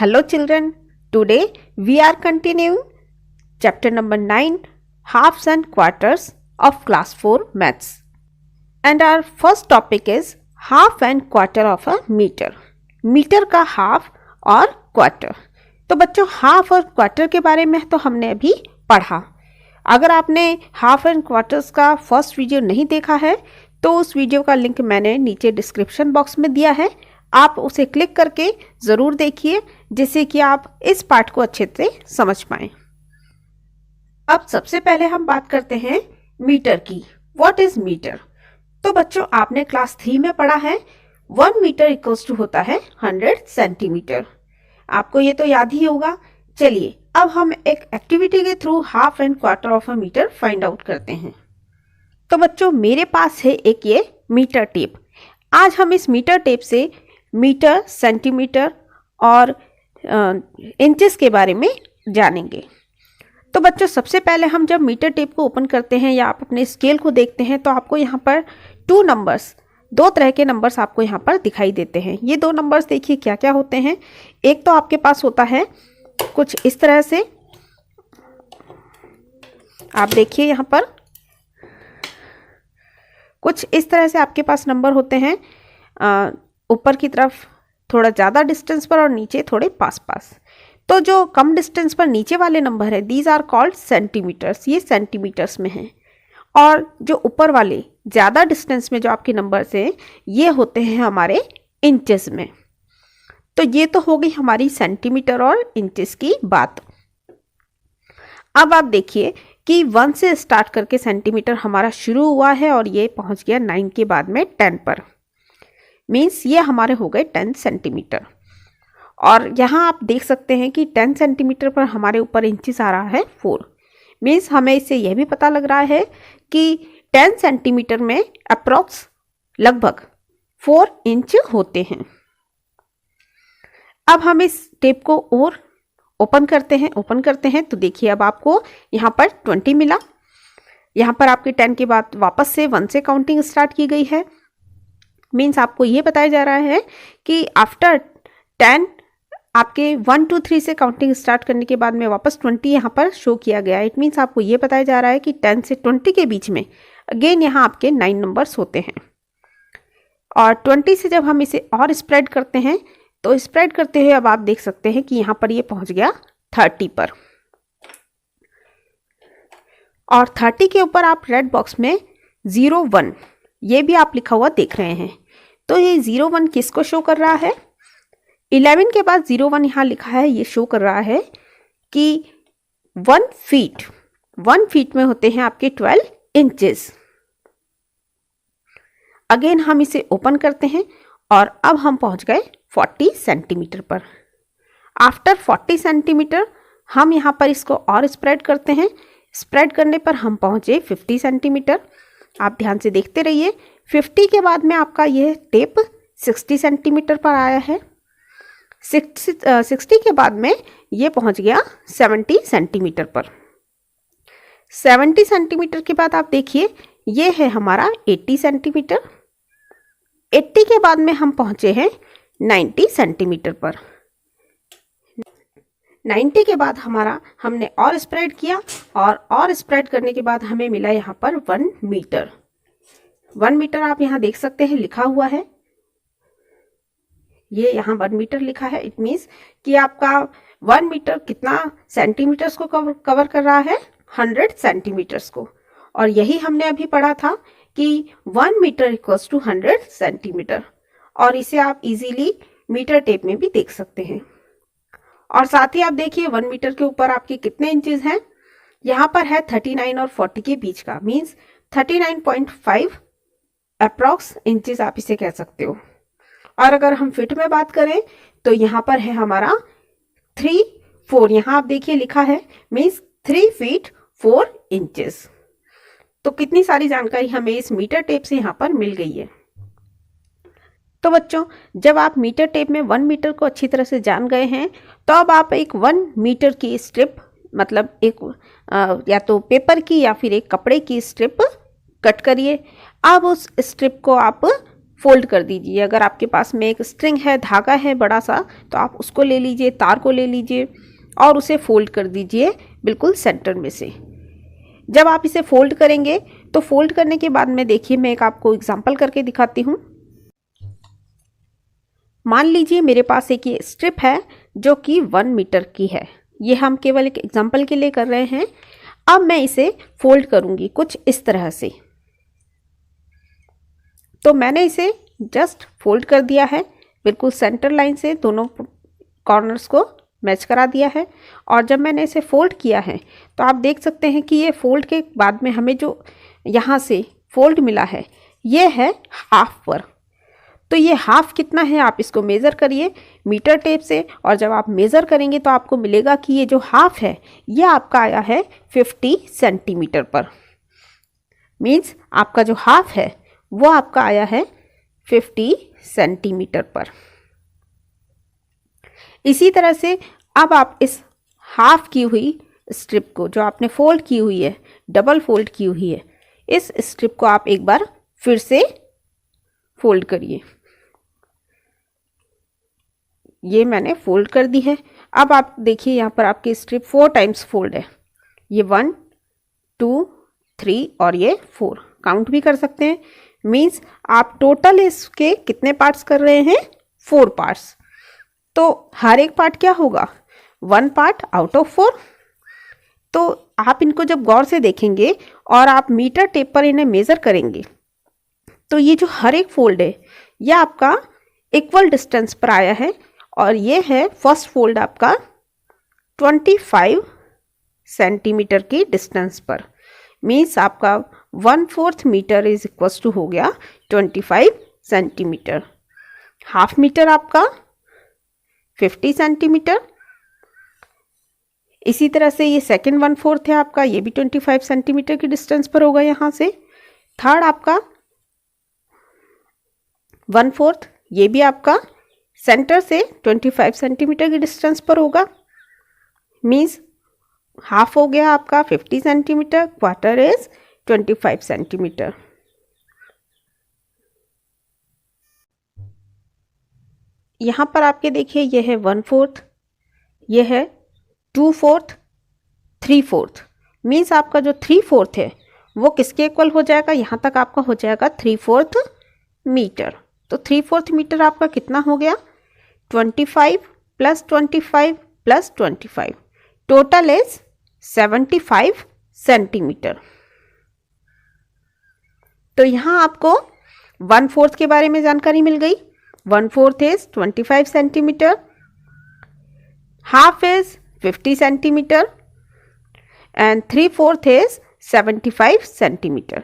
Hello children, today we are continuing chapter number 9, halves and quarters of class 4 maths. And our first topic is half and quarter of a meter. Metre का half और quarter. तो बच्चों half और quarter के बारे में तो हमने अभी पढ़ा. अगर आपने हाफ एंड क्वार्टर्स का फर्स्ट वीडियो नहीं देखा है तो उस वीडियो का लिंक मैंने नीचे डिस्क्रिप्शन बॉक्स में दिया है. आप उसे क्लिक करके ज़रूर देखिए जिससे कि आप इस पार्ट को अच्छे से समझ पाएं. अब सबसे पहले हम बात करते हैं मीटर की. What is metre? तो बच्चों आपने क्लास 3 में पढ़ा है 1 मीटर इक्वल्स टू होता है 100 सेंटीमीटर. आपको ये तो याद ही होगा. चलिए अब हम एक एक्टिविटी के through half and quarter of a metre find out करते हैं. तो बच्चों मेरे पास है एक ये मीटर टेप. आज हम इस मीटर टेप से मीटर, सेंटीमीटर और इंचेस के बारे में जानेंगे. तो बच्चों सबसे पहले हम जब मीटर टेप को ओपन करते हैं या आप अपने स्केल को देखते हैं तो आपको यहाँ पर दो तरह के नंबर्स आपको यहाँ पर दिखाई देते हैं. ये दो नंबर्स देखिए क्या क्या होते हैं. एक तो आपके पास होता है कुछ इस तरह से, आप देखिए यहाँ पर कुछ इस तरह से आपके पास नंबर होते हैं, ऊपर की तरफ थोड़ा ज़्यादा डिस्टेंस पर और नीचे थोड़े पास पास. तो जो कम डिस्टेंस पर नीचे वाले नंबर है दीज आर कॉल्ड सेंटीमीटर्स. ये सेंटीमीटर्स में हैं. और जो ऊपर वाले ज़्यादा डिस्टेंस में जो आपके नंबर्स हैं ये होते हैं हमारे इंचेस में. तो ये तो हो गई हमारी सेंटीमीटर और इंचेस की बात. अब आप देखिए कि 1 से स्टार्ट करके सेंटीमीटर हमारा शुरू हुआ है और ये पहुंच गया 9 के बाद में 10 पर. मीन्स ये हमारे हो गए 10 सेंटीमीटर. और यहाँ आप देख सकते हैं कि 10 सेंटीमीटर पर हमारे ऊपर इंचेस आ रहा है 4. मीन्स हमें इससे यह भी पता लग रहा है कि 10 सेंटीमीटर में अप्रॉक्स लगभग 4 इंच होते हैं. अब हम इस टेप को और ओपन करते हैं तो देखिए अब आपको यहाँ पर 20 मिला. यहाँ पर आपके 10 के बाद वापस से 1 से काउंटिंग स्टार्ट की गई है. मीन्स आपको ये बताया जा रहा है कि आफ्टर 10 आपके 1 2 3 से काउंटिंग स्टार्ट करने के बाद में वापस 20 यहाँ पर शो किया गया. इट मीन्स आपको ये बताया जा रहा है कि 10 से 20 के बीच में अगेन यहाँ आपके 9 नंबर्स होते हैं. और 20 से जब हम इसे और स्प्रेड करते हैं तो स्प्रेड करते हुए अब आप देख सकते हैं कि यहाँ पर ये पहुँच गया 30 पर. और 30 के ऊपर आप रेड बॉक्स में 01 ये भी आप लिखा हुआ देख रहे हैं. तो ये 01 किसको शो कर रहा है? 11 के बाद 01 यहाँ लिखा है. ये शो कर रहा है कि 1 फीट में होते हैं आपके 12 इंचेस. अगेन हम इसे ओपन करते हैं और अब हम पहुंच गए 40 सेंटीमीटर पर. आफ्टर 40 सेंटीमीटर हम यहाँ पर इसको और स्प्रेड करते हैं. स्प्रेड करने पर हम पहुँचे 50 सेंटीमीटर. आप ध्यान से देखते रहिए. 50 के बाद में आपका यह टेप 60 सेंटीमीटर पर आया है. 60 के बाद में ये पहुंच गया 70 सेंटीमीटर पर. 70 सेंटीमीटर के बाद आप देखिए ये है हमारा 80 सेंटीमीटर. 80 के बाद में हम पहुंचे हैं 90 सेंटीमीटर पर. 90 के बाद हमने और स्प्रेड किया और स्प्रेड करने के बाद हमें मिला यहाँ पर 1 मीटर. 1 मीटर आप यहाँ देख सकते हैं लिखा हुआ है. ये यहाँ 1 मीटर लिखा है. इट मीन्स कि आपका 1 मीटर कितना सेंटीमीटर्स को कवर कर रहा है? 100 सेंटीमीटर्स को. और यही हमने अभी पढ़ा था कि 1 मीटर इक्वल्स टू 100 सेंटीमीटर. और इसे आप इजीली मीटर टेप में भी देख सकते हैं. और साथ ही आप देखिए 1 मीटर के ऊपर आपके कितने इंचेस हैं? यहाँ पर है 39 और 40 के बीच का. मीन्स 39.5 अप्रॉक्स इंचेस आप इसे कह सकते हो. और अगर हम फिट में बात करें तो यहाँ पर है हमारा 3 4. यहाँ आप देखिए लिखा है. Means 3 feet 4 inches. तो कितनी सारी जानकारी हमें इस मीटर टेप से यहाँ पर मिल गई है. तो बच्चों जब आप मीटर टेप में 1 मीटर को अच्छी तरह से जान गए हैं तो अब आप एक 1 मीटर की स्ट्रिप मतलब एक या तो पेपर की या फिर एक कपड़े की स्ट्रिप कट करिए. अब उस स्ट्रिप को आप फोल्ड कर दीजिए। अगर आपके पास में एक स्ट्रिंग है, धागा है बड़ा सा, तो आप उसको ले लीजिए, तार को ले लीजिए और उसे फोल्ड कर दीजिए बिल्कुल सेंटर में से। जब आप इसे फोल्ड करेंगे तो फोल्ड करने के बाद में देखिए, मैं एक आपको एग्जांपल करके दिखाती हूँ। मान लीजिए मेरे पास एक ये स्ट्रिप है जो कि 1 मीटर की है। ये हम केवल एक एग्जांपल के लिए कर रहे हैं। अब मैं इसे फोल्ड करूंगी कुछ इस तरह से। तो मैंने इसे जस्ट फोल्ड कर दिया है, बिल्कुल सेंटर लाइन से दोनों कॉर्नर्स को मैच करा दिया है। और जब मैंने इसे फोल्ड किया है तो आप देख सकते हैं कि ये फोल्ड के बाद में हमें जो यहाँ से फोल्ड मिला है ये है हाफ पर। तो ये हाफ कितना है, आप इसको मेज़र करिए मीटर टेप से, और जब आप मेज़र करेंगे तो आपको मिलेगा कि ये जो हाफ है ये आपका आया है 50 सेंटीमीटर पर। मीन्स आपका जो हाफ है वो आपका आया है 50 सेंटीमीटर पर। इसी तरह से अब आप इस हाफ की हुई स्ट्रिप को, जो आपने फोल्ड की हुई है, डबल फोल्ड की हुई है, इस स्ट्रिप को आप एक बार फिर से फोल्ड करिए। ये मैंने फोल्ड कर दी है। अब आप देखिए यहाँ पर आपकी स्ट्रिप 4 टाइम्स फोल्ड है। ये 1 2 3 और ये 4 काउंट भी कर सकते हैं। मीन्स आप टोटल इसके कितने पार्ट्स कर रहे हैं, 4 पार्ट्स। तो हर एक पार्ट क्या होगा, 1 पार्ट आउट ऑफ 4। तो आप इनको जब गौर से देखेंगे और आप मीटर टेप पर इन्हें मेज़र करेंगे तो ये जो हर एक फोल्ड है यह आपका इक्वल डिस्टेंस पर आया है। और ये है फर्स्ट फोल्ड आपका 25 सेंटीमीटर की डिस्टेंस पर। मीन्स आपका 1/4 मीटर इज इक्वल टू हो गया 25 सेंटीमीटर। हाफ मीटर आपका 50 सेंटीमीटर। इसी तरह से ये सेकेंड 1/4 है आपका, ये भी 25 सेंटीमीटर की डिस्टेंस पर होगा यहाँ से। थर्ड आपका 1/4, ये भी आपका सेंटर से 25 सेंटीमीटर की डिस्टेंस पर होगा। मीन्स हाफ हो गया आपका 50 सेंटीमीटर, क्वार्टर इज 25 सेंटीमीटर। यहाँ पर आपके देखिए ये है 1/4, ये है 2/4, 3/4। मीन्स आपका जो 3/4 है वो किसके इक्वल हो जाएगा, यहाँ तक आपका हो जाएगा 3/4 मीटर। तो 3/4 मीटर आपका कितना हो गया, 25 + 25 + 25, टोटल इज 75 सेंटीमीटर। तो यहाँ आपको 1/4 के बारे में जानकारी मिल गई। 1/4 is 25 centimetre, half is 50 centimetre and 3/4 is 75 centimetre.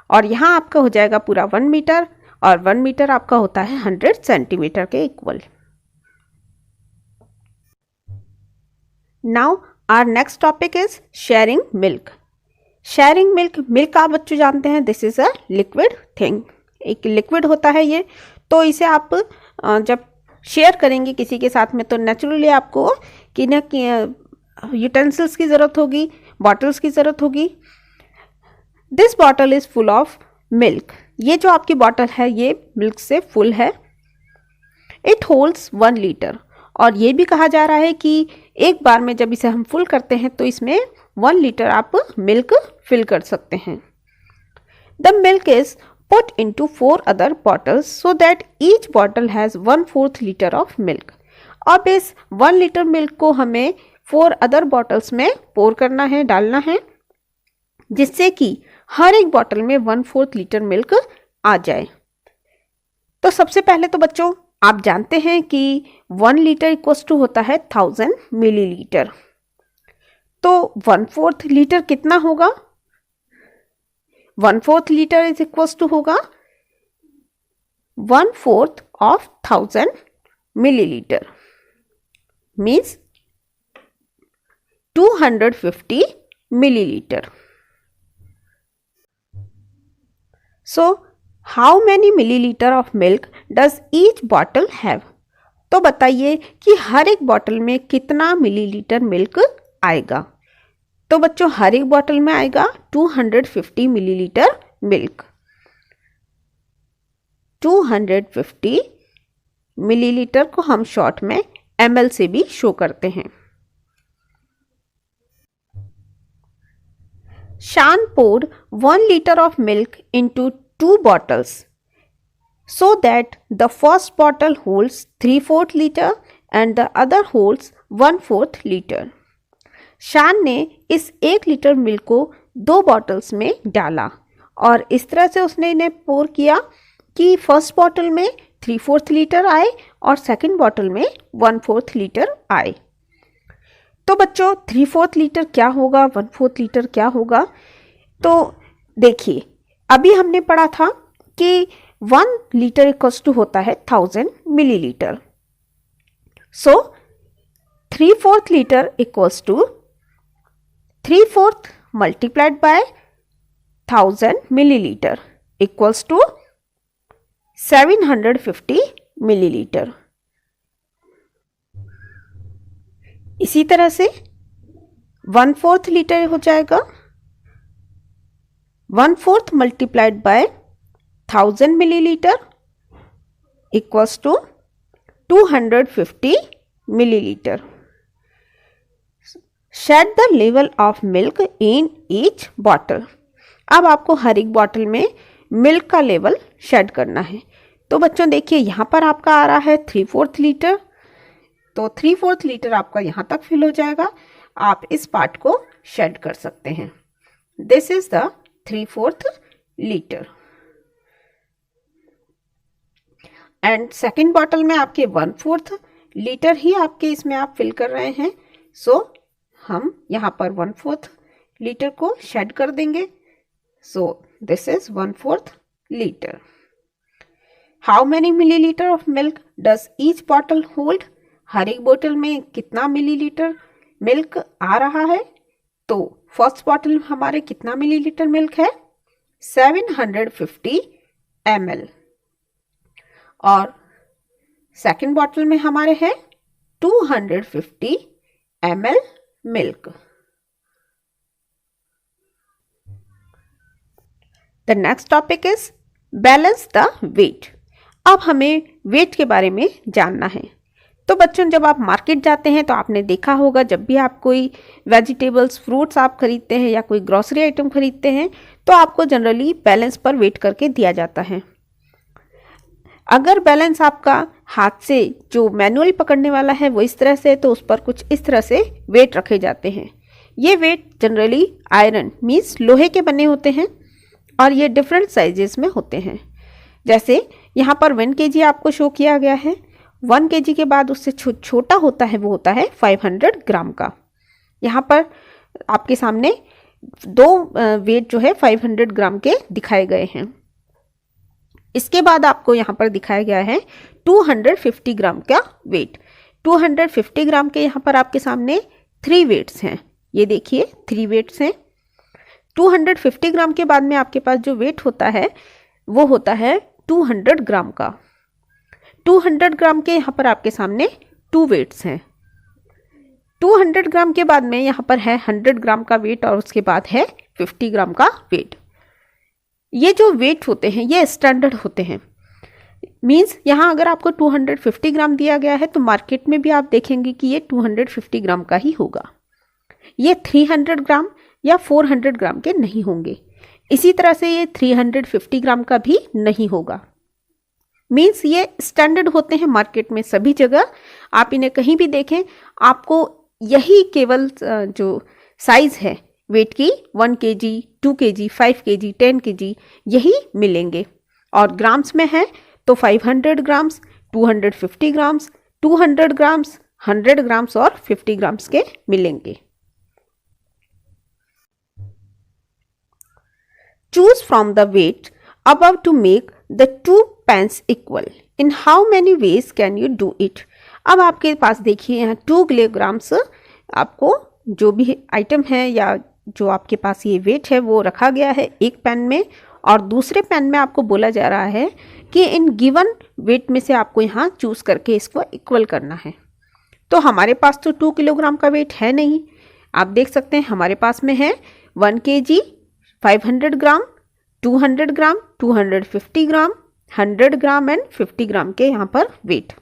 और यहाँ आपका हो जाएगा पूरा 1 मीटर, और 1 मीटर आपका होता है 100 सेंटीमीटर के equal. Now our next topic is sharing milk. Sharing milk, milk आप बच्चों जानते हैं this is a liquid thing, एक लिक्विड होता है ये। तो इसे आप जब शेयर करेंगे किसी के साथ में तो नेचुरली आपको कि ना यूटेंसिल्स की ज़रूरत होगी, बॉटल्स की ज़रूरत होगी। This bottle is full of milk. ये जो आपकी बॉटल है ये मिल्क से फुल है। It holds 1 litre. और ये भी कहा जा रहा है कि एक बार में जब इसे हम फुल करते हैं तो इसमें 1 लीटर आप मिल्क फिल कर सकते हैं। The milk is put into 4 other bottles so that each bottle has 1/4 liter of milk। अब इस 1 लीटर मिल्क को हमें 4 अदर बॉटल्स में पोर करना है, डालना है, जिससे कि हर एक बॉटल में 1/4 लीटर मिल्क आ जाए। तो सबसे पहले तो बच्चों आप जानते हैं कि 1 लीटर इक्वल्स टू होता है 1000 मिलीलीटर। तो 1/4 लीटर कितना होगा, 1/4 लीटर इज इक्वल्स टू होगा 1/4 of 1000 millilitre, means 250 millilitre. So how many millilitre of milk does each bottle have. तो बताइए कि हर एक बॉटल में कितना मिलीलीटर मिल्क आएगा। तो बच्चों हर एक बॉटल में आएगा 250 मिलीलीटर मिल्क। 250 मिलीलीटर को हम शॉर्ट में ml से भी शो करते हैं। Shan poured 1 liter of milk into 2 bottles so that the first bottle holds 3/4 liter and the other holds 1/4 liter. शान ने इस 1 लीटर मिल्क को 2 बॉटल्स में डाला और इस तरह से उसने इन्हें पोर किया कि फर्स्ट बॉटल में 3/4 लीटर आए और सेकंड बॉटल में 1/4 लीटर आए। तो बच्चों 3/4 लीटर क्या होगा, 1/4 लीटर क्या होगा? तो देखिए, अभी हमने पढ़ा था कि 1 लीटर इक्वल्स टू होता है 1000 millilitre. So 3/4 litre equals to 3/4 multiplied by 1000 millilitre equals to 750 millilitre. इसी तरह से 1/4 लीटर हो जाएगा 1/4 multiplied by 1000 millilitre equals to 250 millilitre. Shade the level of milk in each bottle. अब आपको हर एक बॉटल में मिल्क का लेवल शेड करना है। तो बच्चों देखिए, यहाँ पर आपका आ रहा है 3/4 लीटर, तो 3/4 लीटर आपका यहाँ तक फिल हो जाएगा। आप इस पार्ट को शेड कर सकते हैं। This is the 3/4 litre. And second bottle में आपके 1/4 लीटर ही आपके इसमें आप फिल कर रहे हैं। सो हम यहाँ पर 1/4 लीटर को शेड कर देंगे। So this is 1/4 litre. How many millilitre of milk does each bottle hold? हर एक बोतल में कितना मिलीलीटर मिल्क आ रहा है? तो फर्स्ट बॉटल में हमारे कितना मिलीलीटर मिल्क है? 750 ml। और सेकंड बॉटल में हमारे है 250 ml milk. The next topic is balance the weight. अब हमें वेट के बारे में जानना है। तो बच्चों, जब आप मार्केट जाते हैं तो आपने देखा होगा, जब भी आप कोई वेजिटेबल्स फ्रूट्स आप खरीदते हैं या कोई ग्रोसरी आइटम खरीदते हैं तो आपको जनरली बैलेंस पर वेट करके दिया जाता है। अगर बैलेंस आपका हाथ से जो मैनुअली पकड़ने वाला है वो इस तरह से, तो उस पर कुछ इस तरह से वेट रखे जाते हैं। ये वेट जनरली आयरन मीन्स लोहे के बने होते हैं और ये डिफरेंट साइजेस में होते हैं। जैसे यहाँ पर 1 kg आपको शो किया गया है। 1 kg के बाद उससे छोटा होता है वो होता है 500 ग्राम का। यहाँ पर आपके सामने 2 वेट जो है 500 ग्राम के दिखाए गए हैं। इसके बाद आपको यहाँ पर दिखाया गया है 250 ग्राम का वेट। 250 ग्राम के यहाँ पर आपके सामने 3 वेट्स हैं। ये देखिए 3 वेट्स हैं। 250 ग्राम के बाद में आपके पास जो वेट होता है वो होता है 200 ग्राम का। 200 ग्राम के यहाँ पर आपके सामने 2 वेट्स हैं। 200 ग्राम के बाद में यहाँ पर है 100 ग्राम का वेट और उसके बाद है 50 ग्राम का वेट। ये जो वेट होते हैं ये स्टैंडर्ड होते हैं। मीन्स यहाँ अगर आपको 250 ग्राम दिया गया है तो मार्केट में भी आप देखेंगे कि ये 250 ग्राम का ही होगा। ये 300 ग्राम या 400 ग्राम के नहीं होंगे। इसी तरह से ये 350 ग्राम का भी नहीं होगा। मीन्स ये स्टैंडर्ड होते हैं मार्केट में सभी जगह। आप इन्हें कहीं भी देखें आपको यही केवल जो साइज है वेट की 1 kg, 2 kg, 5 kg, 10 kg यही मिलेंगे। और ग्राम्स में है तो 500 ग्राम्स, 250 ग्राम्स, 200 ग्राम्स, 100 ग्राम्स और 50 ग्राम्स के मिलेंगे। Choose from the weight above to make the 2 pans equal. In how many ways can you do it? अब आपके पास देखिए यहाँ 2 किलोग्राम्स आपको जो भी आइटम है या जो आपके पास ये वेट है वो रखा गया है एक पैन में, और दूसरे पैन में आपको बोला जा रहा है कि इन गिवन वेट में से आपको यहाँ चूज करके इसको इक्वल करना है। तो हमारे पास तो 2 किलोग्राम का वेट है नहीं। आप देख सकते हैं हमारे पास में है 1 kg, 500 gram, 200 gram, 250 gram, 100 gram and 50 ग्राम के यहाँ पर वेट।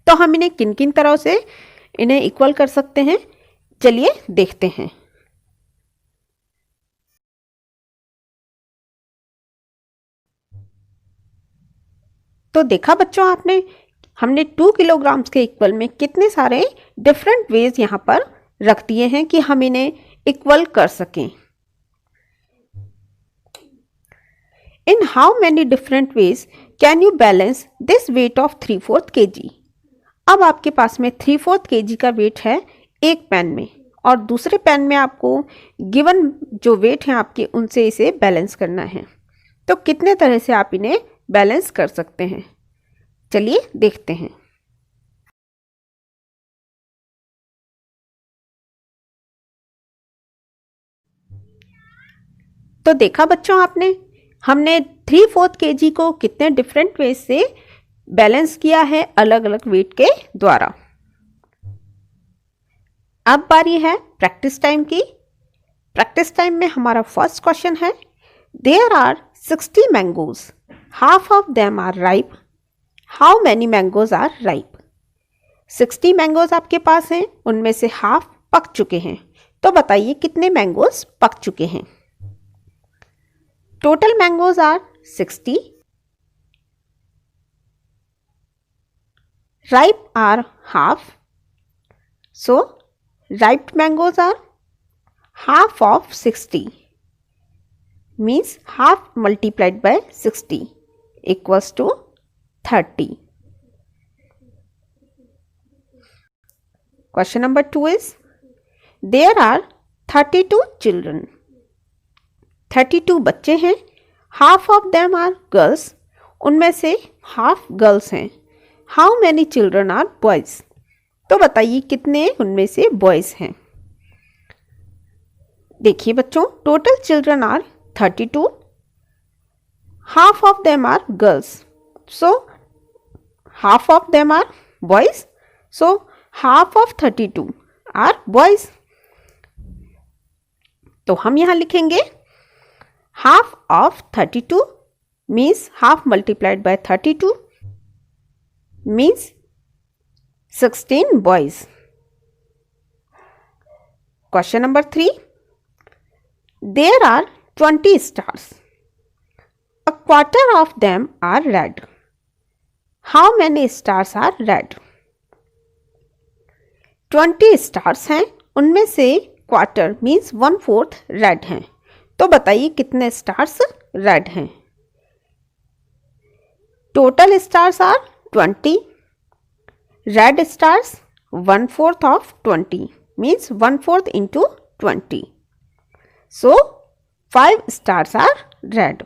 तो हम इन्हें किन किन तरह से इन्हें इक्वल कर सकते हैं, चलिए देखते हैं। तो देखा बच्चों आपने, हमने 2 किलोग्राम के इक्वल में कितने सारे डिफरेंट वेज यहाँ पर रख दिए हैं कि हम इन्हें इक्वल कर सकें। In how many different ways can you balance this weight of 3/4 kg। अब आपके पास में 3/4 kg का वेट है एक पैन में, और दूसरे पैन में आपको गिवन जो वेट हैं आपके उनसे इसे बैलेंस करना है। तो कितने तरह से आप इन्हें बैलेंस कर सकते हैं, चलिए देखते हैं। तो देखा बच्चों आपने, हमने 3/4 kg को कितने डिफरेंट वेज से बैलेंस किया है अलग अलग वेट के द्वारा। अब बारी है प्रैक्टिस टाइम की। प्रैक्टिस टाइम में हमारा फर्स्ट क्वेश्चन है, there are 60 mangoes, half of them are ripe, how many mangoes are ripe. 60 mangoes आपके पास हैं, उनमें से हाफ पक चुके हैं, तो बताइए कितने मैंगोज पक चुके हैं। Total mangoes are 60, ripe are half, so ripe mangoes are half of 60, means half multiplied by 60 equals to 30. Question number 2 is, there are 32 children, 32 बच्चे हैं, half of them are girls, उनमें से half girls हैं। How many children are boys, तो बताइए कितने उनमें से बॉयज हैं। देखिए बच्चों, total children are 32, half of them are girls, so half of them are boys, so half of 32 are boys. तो हम यहां लिखेंगे half of 32 means half multiplied by 32 means 16 boys. Question number 3. There are 20 stars. A quarter of them are red. How many stars are red? 20 stars हैं, उनमें से quarter means 1/4 red हैं, तो बताइए कितने स्टार्स रेड हैं। Total stars are 20, red stars 1/4 of 20 means 1/4 into 20, so 5 stars are red.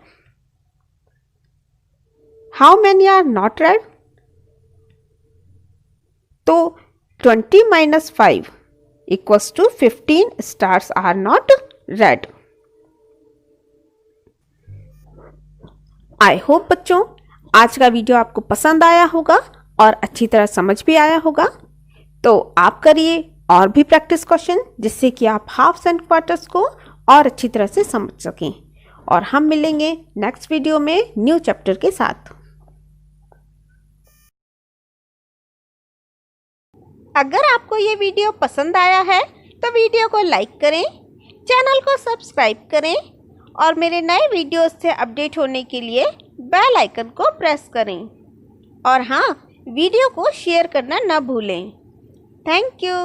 How many are not red? तो 20 minus 5 equals to 15 stars are not red. I hope बच्चों आज का video आपको पसंद आया होगा और अच्छी तरह समझ भी आया होगा। तो आप करिए और भी प्रैक्टिस क्वेश्चन, जिससे कि आप हाफ्स एंड क्वार्टर्स को और अच्छी तरह से समझ सकें। और हम मिलेंगे नेक्स्ट वीडियो में न्यू चैप्टर के साथ। अगर आपको ये वीडियो पसंद आया है तो वीडियो को लाइक करें, चैनल को सब्सक्राइब करें और मेरे नए वीडियोस से अपडेट होने के लिए बेल आइकन को प्रेस करें। और हाँ, वीडियो को शेयर करना न भूलें। Thank you.